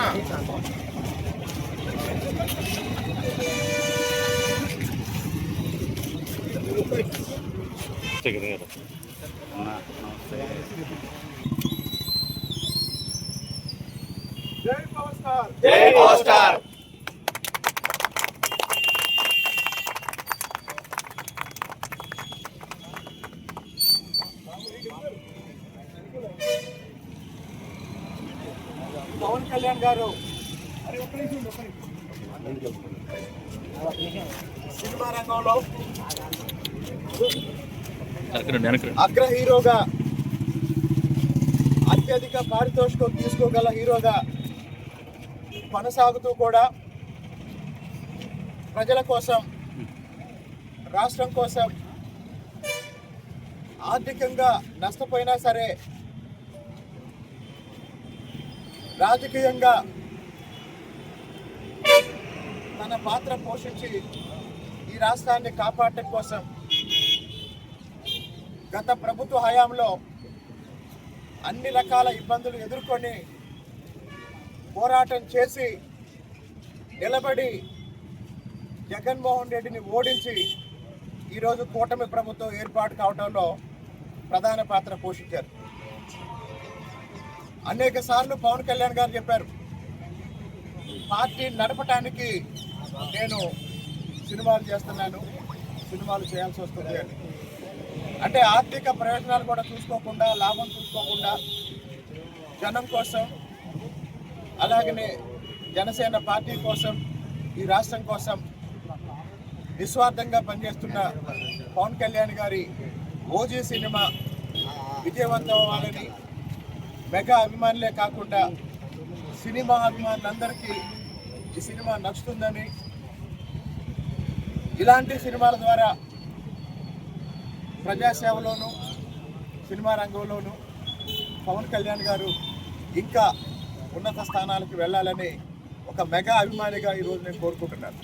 జై power star, జై power star. Pawan Kalyan గారు సినిమా రంగంలో అగ్ర హీరోగా, అత్యధిక పారితోషికం తీసుకోగల హీరోగా కొనసాగుతూ కూడా ప్రజల కోసం, రాష్ట్రం కోసం ఆర్థికంగా నష్టపోయినా సరే రాజకీయంగా తన పాత్ర పోషించి ఈ రాష్ట్రాన్ని కాపాడటం కోసం గత ప్రభుత్వ హయాంలో అన్ని రకాల ఇబ్బందులు ఎదుర్కొని పోరాటం చేసి నిలబడి జగన్మోహన్ రెడ్డిని ఓడించి ఈరోజు కూటమి ప్రభుత్వం ఏర్పాటు కావడంలో ప్రధాన పాత్ర పోషించారు. అనేక సార్లు పవన్ కళ్యాణ్ గారు చెప్పారు, పార్టీ నడపటానికి నేను సినిమాలు చేస్తున్నాను, సినిమాలు చేయాల్సి వస్తుంది అని. అంటే ఆర్థిక ప్రయోజనాలు కూడా చూసుకోకుండా, లాభం చూసుకోకుండా జనం కోసం, అలాగనే జనసేన పార్టీ కోసం, ఈ రాష్ట్రం కోసం నిస్వార్థంగా పనిచేస్తున్న పవన్ కళ్యాణ్ గారి ఓజీ సినిమా విజయవంతం అవ్వాలని, మెగా అభిమానులే కాకుండా సినిమా అభిమానులందరికీ ఈ సినిమా నచ్చుతుందని, ఇలాంటి సినిమాల ద్వారా ప్రజాసేవలోనూ సినిమా రంగంలోనూ పవన్ కళ్యాణ్ గారు ఇంకా ఉన్నత స్థానాలకు వెళ్ళాలని ఒక మెగా అభిమానిగా ఈరోజు నేను కోరుకుంటున్నాను.